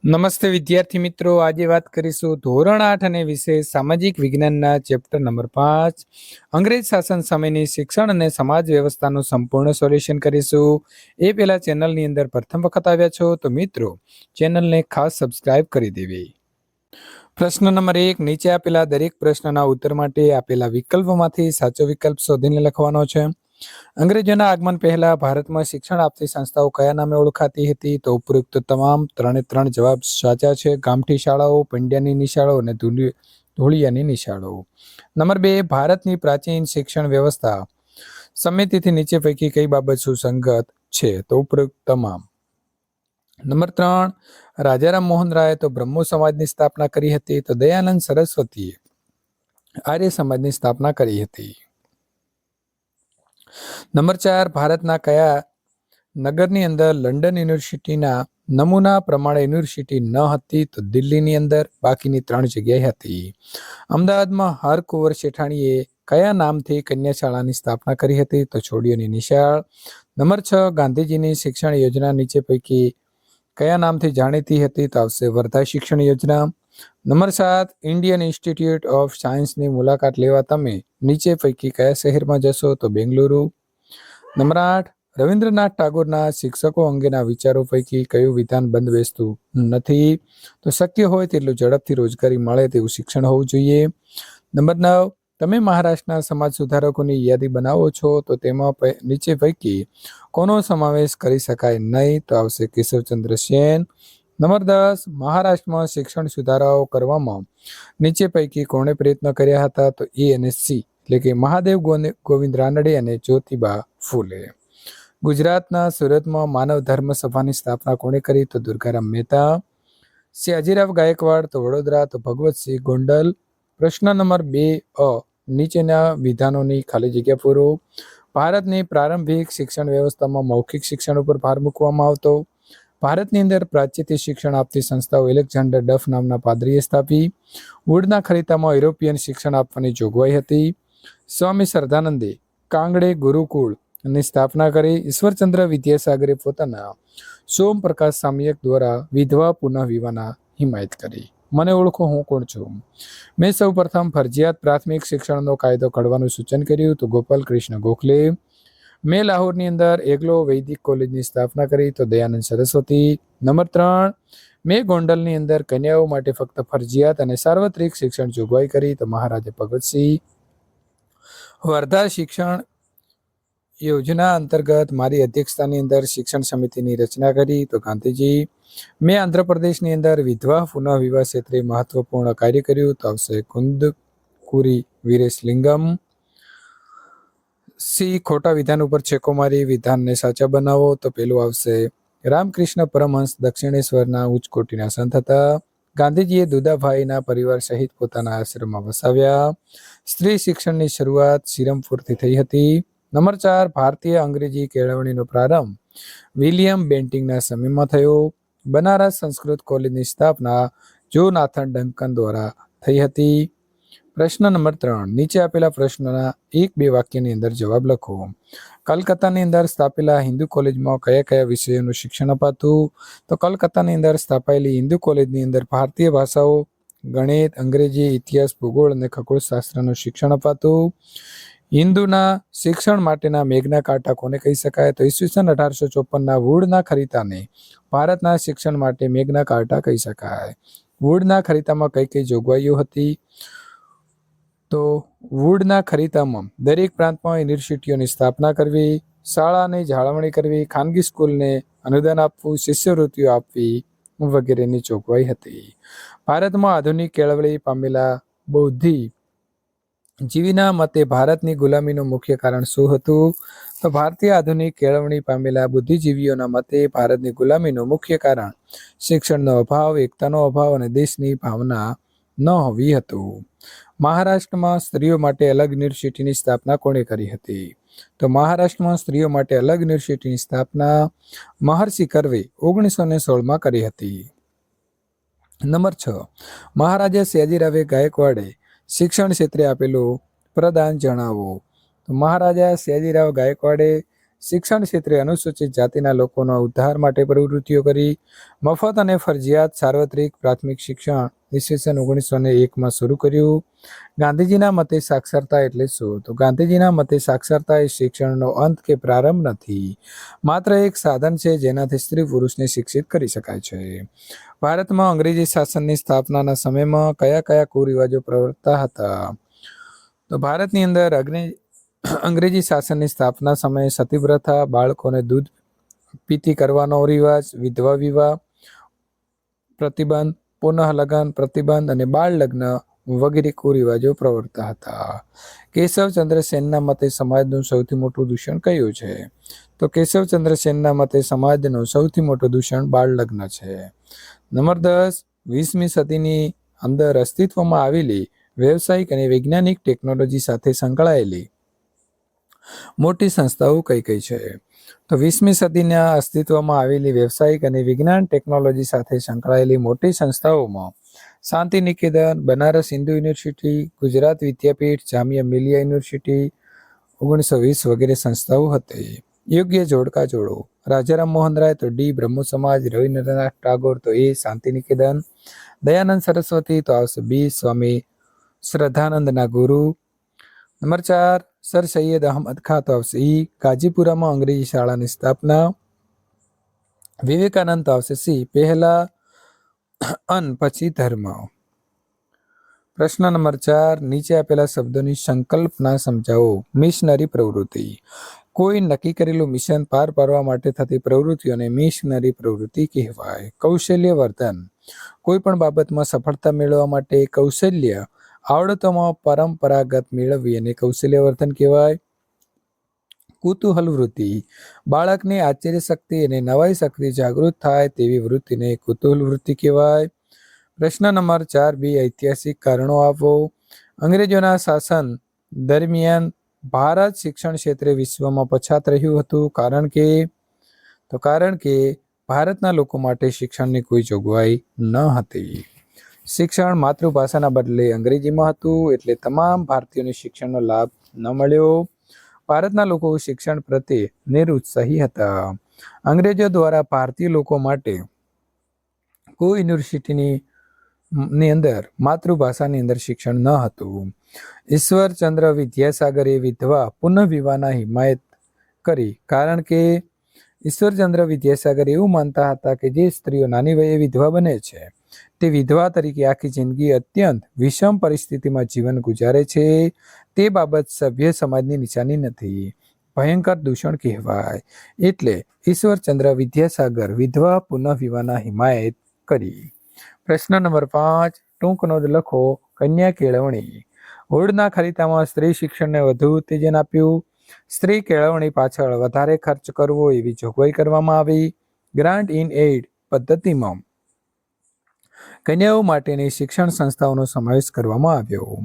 નમસ્તે વિદ્યાર્થી મિત્રો, આજે વાત કરીશું ધોરણ 8 અને વિશેષ સામાજિક વિજ્ઞાનના ચેપ્ટર નંબર 5 અંગ્રેજ શાસન સમયની શિક્ષણ અને સમાજ વ્યવસ્થાનું સંપૂર્ણ સોલ્યુશન કરીશું. એ પહેલા ચેનલની અંદર પ્રથમ વખત આવ્યા છો તો મિત્રો ચેનલને ખાસ સબસ્ક્રાઇબ કરી દેવી. પ્રશ્ન નંબર 1, નીચે આપેલા દરેક પ્રશ્નના ઉત્તર માટે આપેલા વિકલ્પોમાંથી સાચો વિકલ્પ શોધીને લખવાનો છે. અંગ્રેજોના આગમન પહેલા ભારતમાં શિક્ષણ આપતી સંસ્થાઓ કયા નામે ઓળખાતી હતી? તો ઉપરોક્ત તમામ 3 જવાબ સાચા છે. ગામઠી શાળાઓ, પંડ્યાની નિશાળો અને ધૂળિયાની નિશાળો. નંબર 2, ભારતની પ્રાચીન શિક્ષણ વ્યવસ્થા સમિતિથી નીચે પૈકી કઈ બાબત સુસંગત છે? તો ઉપરોક્ત તમામ. નંબર 3, રાજારામ મોહન રાય તો બ્રહ્મો સમાજની સ્થાપના કરી હતી, તો દયાનંદ સરસ્વતીએ આર્ય સમાજની સ્થાપના કરી હતી. નંબર 4, ભારતના કયા નગરની અંદર લંડન યુનિવર્સિટીના નમૂના પ્રમાણે યુનિવર્સિટી ન હતી? તો દિલ્હીની અંદર. બાકીની 3 જગ્યાએ હતી. અમદાવાદમાં હરકુંવર શેઠાણીએ કયા નામથી કન્યા શાળાની સ્થાપના કરી હતી? તો છોડીઓની નિશાળ. નંબર 6, ગાંધીજીની શિક્ષણ યોજના નીચે પૈકી કયા નામથી જાણીતી હતી? તો આવશે વર્ધા શિક્ષણ યોજના. નંબર 7, ઇન્ડિયન ઇન્સ્ટિટ્યૂટ ઓફ સાયન્સની મુલાકાત લેવા તમે નીચે પૈકી કયા શહેરમાં જશો? તો બેંગલુરુ. નંબર 8, રવિન્દ્રનાથ ટાગોરના શિક્ષકો અંગેના વિચારો પૈકી કયું વિધાન બંધબેસતું નથી? તો શક્ય હોય તેટલું ઝડપથી રોજગારી મળે તેવું શિક્ષણ હોવું જોઈએ. નંબર 9, તમે મહારાષ્ટ્રના સમાજ સુધારકોની યાદી બનાવો છો તો તેમાં નીચે પૈકી કોનો સમાવેશ કરી શકાય નહીં? તો આવશે કેશવચંદ્ર સેન. નંબર 10, મહારાષ્ટ્રમાં શિક્ષણ સુધારાઓ કરવામાં નીચે પૈકી કોણે પ્રયત્ન કર્યા હતા? તો એ અને સી એટલે કે મહાદેવ ગોવિંદ રાનડે અને જ્યોતિબા ફૂલે. ગુજરાતના સુરતમાં માનવ ધર્મ સભાની સ્થાપના કોણે કરી? તો દુર્ગારામ મહેતા. સયાજીરાવ ગાયકવાડ તો વડોદરા, તો ભગવતસિંહ ગોંડલ. પ્રશ્ન નંબર 2 નીચેના વિધાનોની ખાલી જગ્યા પૂરો. ભારતની પ્રારંભિક શિક્ષણ વ્યવસ્થામાં મૌખિક શિક્ષણ ઉપર ભાર મૂકવામાં આવતો. ભારતની અંદર પ્રાચ્યથી શિક્ષણ આપતી સંસ્થાઓ એલેક્ઝાન્ડર ડફ નામના પાદરીએ સ્થાપી. વુડના ખરીતામાં યુરોપિયન શિક્ષણ આપવાની જોગવાઈ હતી. સ્વામી શ્રદ્ધાનંદે કાંગડે ગુરુકુળ ની સ્થાપના કરી. ઈશ્વરચંદ્ર વિદ્યાસાગરે પોતાના સોમપ્રકાશ સામયિક દ્વારા વિધવા પુનઃ વિવાહના હિમાયત કરી. મને ઓળખો, હું કોણ છું? મેં સૌ પ્રથમ ફરજિયાત પ્રાથમિક શિક્ષણનો કાયદો ઘડવાનું સૂચન કર્યું, તો ગોપાલ કૃષ્ણ ગોખલે. મેં લાહોરની અંદર એગ્લો વૈદિક કોલેજની સ્થાપના કરી, તો દયાનંદ સરસ્વતી. નંબર 3, મેં ગોંડલની અંદર કન્યાઓ માટે ફક્ત ફરજિયાત અને સાર્વત્રિક શિક્ષણ જોગવાઈ કરી, તો મહારાજા ભગતસિંહ. વર્ધા શિક્ષણ યોજના અંતર્ગત મારી અધ્યક્ષતાની અંદર શિક્ષણ સમિતિની રચના કરી, તો ગાંધીજી. મેં આંધ્રપ્રદેશની અંદર વિધવા પુનઃ વિવાહ ક્ષેત્રે મહત્વપૂર્ણ કાર્ય કર્યું, તો આવશે કુંદકુરી વીરેશલિંગમ. સી, ખોટા વિધાન ઉપર છેકો મારી વિધાનને સાચા બનાવો, તો પેલું આવશે રામકૃષ્ણ પરમહંસ દક્ષિણેશ્વરના ઉચ્ચ કોટીના સંત હતા. ગાંધીજીએ દુદાભાઈના પરિવાર સહિત પોતાના આશ્રમમાં વસાવ્યા. સ્ત્રી શિક્ષણની શરૂઆત સિરમપુરથી થઈ હતી. નંબર 4, ભારતીય અંગ્રેજી કેળવણીનો પ્રારંભ વિલિયમ બેન્ટિંગના સમયમાં થયો. બનારસ સંસ્કૃત કોલેજની સ્થાપના જોનાથન ડંકન દ્વારા થઈ હતી. પ્રશ્ન નંબર 3, નીચે આપેલા પ્રશ્નના 1-2 વાક્યની અંદર જવાબ લખો. કલકત્તાની અંદર સ્થાપેલા હિન્દુ કોલેજમાં કયા કયા વિષયોનું શિક્ષણ અપાતું? તો કલકત્તાની અંદર સ્થાપાયેલી હિન્દુ કોલેજની અંદર ભારતીય ભાષાઓ, ગણિત, અંગ્રેજી, ઇતિહાસ, ભૂગોળ અને ખગોળશાસ્ત્રનું શિક્ષણ અપાતું. હિન્દુના શિક્ષણ માટેના મેઘના કાર્ટા કોને કહી શકાય? તો ઈસવીસન 1854ના વુડના ખરીતાને ભારતના શિક્ષણ માટે મેઘના કાર્ટા કહી શકાય. વુડના ખરીતામાં કઈ કઈ જોગવાઈઓ હતી? તો વુડના ખરીતામાં દરેક પ્રાંતમાં યુનિવર્સિટીઓની સ્થાપના કરવી, શાળાની જાળવણી કરવી, ખાનગી સ્કૂલને અનુદાન આપવું, શિષ્યવૃત્તિઓ આપવી વગેરેની જોગવાઈ હતી. ભારતમાં આધુનિક કેળવણી પામેલા બૌદ્ધિજીવીના મતે ભારતની ગુલામીનું મુખ્ય કારણ શું હતું? તો ભારતીય આધુનિક કેળવણી પામેલા બુદ્ધિજીવીઓના મતે ભારતની ગુલામીનું મુખ્ય કારણ શિક્ષણનો અભાવ, એકતાનો અભાવ અને દેશની ભાવના ન હોવી હતું. મહારાષ્ટ્રમાં સ્ત્રીઓ માટે અલગ યુનિવર્સિટીની સ્થાપના કોણે કરી હતી? તો મહારાષ્ટ્રમાં સ્ત્રીઓ માટે અલગ યુનિવર્સિટીની સ્થાપના મહર્ષિ કર્વે 1916માં કરી હતી. નંબર 6, મહારાજા સયાજીરાવે ગાયકવાડે શિક્ષણ ક્ષેત્રે આપેલું પ્રદાન જણાવો. તો મહારાજા સયાજીરાવ ગાયકવાડે શિક્ષણ ક્ષેત્રે અનુસૂચિત જાતિના લોકોના ઉદ્ધાર માટે પ્રવૃત્તિઓ કરી. મફત અને ફરજિયાત સાર્વત્રિક પ્રાથમિક શિક્ષણ ઈસવીસન 1901માં શરૂ કર્યું. ગાંધીજીના મતે સાક્ષરતા એટલે શું? તો ગાંધીજીના મતે સાક્ષરતા એ શિક્ષણનો અંત કે પ્રારંભ નથી, માત્ર એક સાધન છે જેનાથી સ્ત્રી પુરુષને શિક્ષિત કરી શકાય છે. ભારતમાં અંગ્રેજી શાસનની સ્થાપનાના સમયમાં કયા કયા કુરિવાજો પ્રવર્તતા હતા? તો ભારતની અંદર અંગ્રેજી શાસનની સ્થાપના સમયે સતી પ્રથા, બાળકોને દૂધ પીતી કરવાનો રિવાજ, વિધવા વિવાહ પ્રતિબંધ, પુનઃ લગ્ન પ્રતિબંધ અને બાળ લગ્ન વગેરે કુરિવાજો પ્રવર્તતા હતા. કેશવચંદ્ર સેનના મતે સમાજનું સૌથી મોટું દૂષણ કયું છે? તો કેશવચંદ્ર સેનના મતે સમાજનું સૌથી મોટું દૂષણ બાળ લગ્ન છે. નંબર 10, 20મી સદીની અંદર અસ્તિત્વમાં આવેલી વ્યવસાયિક અને વૈજ્ઞાનિક ટેકનોલોજી સાથે સંકળાયેલી મોટી સંસ્થાઓ કઈ કઈ છે? તો 20મી સદીના અસ્તિત્વમાં આવેલી વ્યવસાયિક અને વિજ્ઞાન ટેકનોલોજી સાથે સંકળાયેલી મોટી સંસ્થાઓમાં શાંતિ નિકેતન, બનારસ હિન્દુ યુનિવર્સિટી, ગુજરાત વિદ્યાપીઠ, જામિયા મિલિયા યુનિવર્સિટી 1920 વગેરે સંસ્થાઓ હતી. યોગ્ય જોડકા જોડો. રાજારામ મોહન રાય તો ડી. બ્રહ્મો સમાજ, રવિન્દ્રનાથ ટાગોર તો એ શાંતિ નિકેતન, દયાનંદ સરસ્વતી તો આવશે બી. સ્વામી શ્રદ્ધાનંદના ગુરુ. નંબર 4, સર સૈયદ અહમદ ખાન તો આવશે ઈ. ગાજીપુરામાં અંગ્રેજી શાળાની સ્થાપના. વિવેકાનંદ તો આવશે સી. પહેલા અન્ન પછી ધર્મ. પ્રશ્ન નંબર 4, નીચે આપેલા શબ્દોની સંકલ્પના સમજાવો. મિશનરી પ્રવૃત્તિ. કોઈ નક્કી કરેલું મિશન પાર પાડવા માટે થતી પ્રવૃત્તિઓને મિશનરી પ્રવૃત્તિ કહેવાય. કૌશલ્ય વર્ધન. કોઈ પણ બાબતમાં સફળતા મેળવવા માટે કૌશલ્ય આવડતોમાં પરંપરાગત મેળવવી અને કૌશલ્યવર્ધન કહેવાય. કુતૂહલ વૃત્તિ. બાળકની આશ્ચર્ય શક્તિ અને નવાઈ શક્તિ જાગૃત થાય તેવી વૃત્તિને કુતૂહલ વૃત્તિ કહેવાય. પ્રશ્ન નંબર 4b, ઐતિહાસિક કારણો આપો. અંગ્રેજોના શાસન દરમિયાન ભારત શિક્ષણ ક્ષેત્રે વિશ્વમાં પછાત રહ્યું હતું. કારણ કે ભારતના લોકો માટે શિક્ષણની કોઈ જોગવાઈ ન હતી. શિક્ષણ માતૃભાષાના બદલે અંગ્રેજીમાં હતું, એટલે તમામ ભારતીયોને શિક્ષણનો લાભ ન મળ્યો. ભારતના લોકો શિક્ષણ પ્રત્યે નિરુત્સાહી હતા. અંગ્રેજો દ્વારા ભારતીય લોકો માટે કોઈ યુનિવર્સિટીની અંદર માતૃભાષાની અંદર શિક્ષણ ન હતું. ઈશ્વરચંદ્ર વિદ્યાસાગરે વિધવા પુનઃવિવાહના હિમાયત કરી, કારણ કે ઈશ્વરચંદ્ર વિદ્યાસાગર એવું માનતા હતા કે જે સ્ત્રીઓ નાની વયે વિધવા બને છે તે વિધવા તરીકે આખી જિંદગી અત્યંત વિષમ પરિસ્થિતિમાં જીવન ગુજારે છે. તે બાબત સભ્ય સમાજની નિશાની નથી, ભયંકર દૂષણ કહેવાય. એટલે ઈશ્વરચંદ્ર વિદ્યાસાગર વિધવા પુનઃવિવાહના હિમાયત કરી. પ્રશ્ન નંબર 5, ટૂંક નોંધ લખો. કન્યા કેળવણી. હોડના ખરીદામાં સ્ત્રી શિક્ષણને વધુ ઉત્તેજન આપ્યું. સ્ત્રી કેળવણી પાછળ વધારે ખર્ચ કરવો એવી જોગવાઈ કરવામાં આવી. ગ્રાન્ટ ઇન એઇડ પદ્ધતિમાં કન્યાઓ માટેની શિક્ષણ સંસ્થાઓનો સમાવેશ કરવામાં આવ્યો.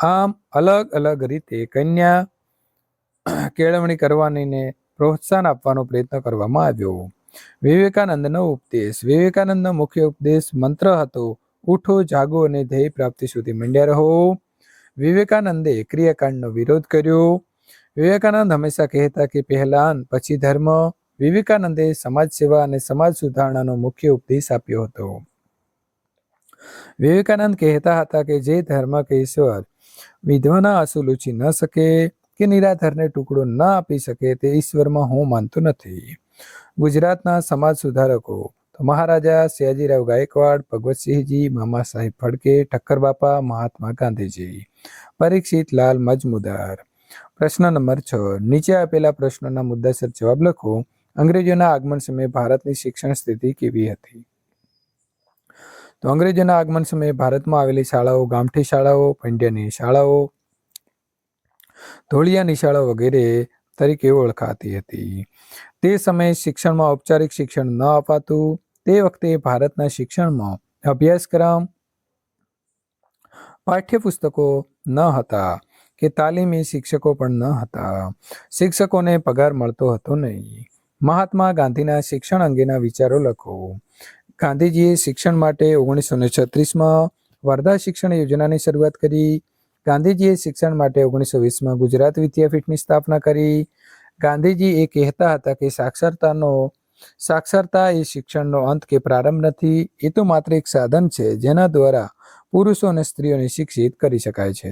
આમ અલગ અલગ રીતે કન્યા કેળવણી કરવાનીને પ્રોત્સાહન આપવાનો પ્રયત્ન કરવામાં આવ્યો. વિવેકાનંદનો ઉપદેશ. વિવેકાનંદનો મુખ્ય ઉપદેશ મંત્ર હતો, ઉઠો, જાગો અને ધ્યેય પ્રાપ્તિ સુધી મંડ્યા રહો. વિવેકાનંદે ક્રિયાકાંડનો વિરોધ કર્યો. વિવેકાનંદ હંમેશા કહેતા કે પહેલા અન્ન પછી ધર્મ. વિવેકાનંદે સમાજ સેવા અને સમાજ સુધારણાનો મુખ્ય ઉપદેશ આપ્યો હતો. વિવેકાનંદ કહેતા હતા કે જે ધર્મ કે ઈશ્વર વિધવાના આંસુ લૂછી ન શકે કે નિરાધારને ટુકડો ન આપી શકે તે ઈશ્વરમાં હું માનતો નથી. ગુજરાતના સમાજ સુધારકો તો મહારાજા સયાજીરાવ ગાયકવાડ, ભગવતસિંહજી, મામા સાહેબ ફડકે, ઠક્કર બાપા, મહાત્મા ગાંધીજી. પરીક્ષિત લાલ મજમુદાર. પ્રશ્ન નંબર 6, નીચે આપેલા પ્રશ્નોના મુદ્દાસર જવાબ લખો. અંગ્રેજોના આગમન સમયે ભારતની શિક્ષણ સ્થિતિ કેવી હતી? તો અંગ્રેજોના આગમન સમયે ભારતમાં આવેલી શાળાઓ ગામઠી શાળાઓ, પંડ્યાની શાળાઓ, ધોળિયાની શાળાઓ વગેરે તરીકે ઓળખાતી હતી. તે સમયે શિક્ષણમાં ઔપચારિક શિક્ષણ ન અપાતું. તે વખતે ભારતના શિક્ષણમાં અભ્યાસક્રમ, પાઠ્યપુસ્તકો ન હતા કે તાલીમી શિક્ષકો પણ ન હતા. શિક્ષકોને પગાર મળતો હતો નહીં. મહાત્મા ગાંધીના શિક્ષણ અંગેના વિચારો લખો. ગાંધીજીએ શિક્ષણ માટે 1936માં વર્ધા શિક્ષણ યોજનાની શરૂઆત કરી. ગાંધીજીએ શિક્ષણ માટે 1920માં ગુજરાત વિદ્યાપીઠની સ્થાપના કરી. ગાંધીજી એ કહેતા હતા કે સાક્ષરતા એ શિક્ષણનો અંત કે પ્રારંભ નથી, એ તો માત્ર એક સાધન છે જેના દ્વારા પુરુષો અને સ્ત્રીઓને શિક્ષિત કરી શકાય છે.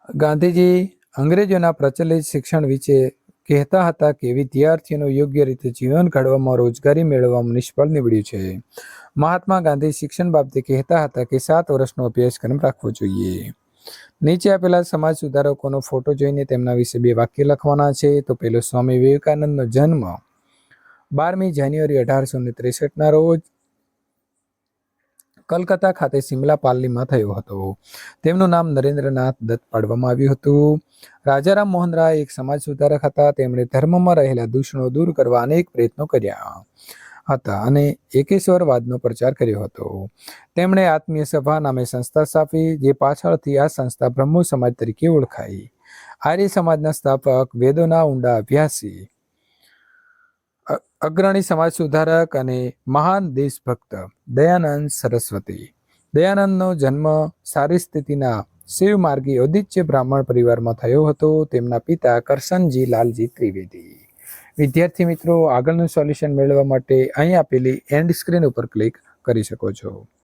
ગાંધીજી અંગ્રેજોના પ્રચલિત શિક્ષણ વિશે કહેતા હતા કે વિદ્યાર્થીઓનું યોગ્ય રીતે જીવન ઘડવામાં, રોજગારી મેળવવામાં નિષ્ફળ નીવડ્યું છે. મહાત્મા ગાંધી શિક્ષણ બાબતે કહેતા હતા કે 7 વર્ષનો અભ્યાસક્રમ રાખવો જોઈએ. નીચે આપેલા સમાજ સુધારકોનો ફોટો જોઈને તેમના વિશે 2 વાક્ય લખવાના છે. તો પહેલો, સ્વામી વિવેકાનંદનો જન્મ 12મી જાન્યુઆરી 1863ના રોજ કલકત્તા ખાતે સિમલા પાર્લીમાં થયો હતો. તેમનું નામ નરેન્દ્રનાથ દત્ત પાડવામાં આવ્યું હતું. રાજારામ મોહન રાય એક સમાજ સુધારક હતા. તેમણે ધર્મમાં રહેલા દૂષણો દૂર કરવા અનેક પ્રયત્નો કર્યા હતા અને એકેશ્વરવાદનો પ્રચાર કર્યો હતો. તેમણે આત્મીય સભા નામે સંસ્થા સ્થાપી, જે પાછળથી આ સંસ્થા બ્રહ્મો સમાજ તરીકે ઓળખાઈ. આર્ય સમાજના સ્થાપક, વેદોના ઊંડા અભ્યાસી, અગ્રણી સમાજ સુધારક અને મહાન દેશભક્ત દયાનંદ સરસ્વતી. દયાનંદનો જન્મ સારી સ્થિતિના શિવમાર્ગી ઔદિત્ય બ્રાહ્મણ પરિવારમાં થયો હતો. તેમના પિતા કરશનજી લાલજી ત્રિવેદી. વિદ્યાર્થી મિત્રો, આગળનું સોલ્યુશન મેળવવા માટે અહીં આપેલી એન્ડ સ્ક્રીન ઉપર ક્લિક કરી શકો છો.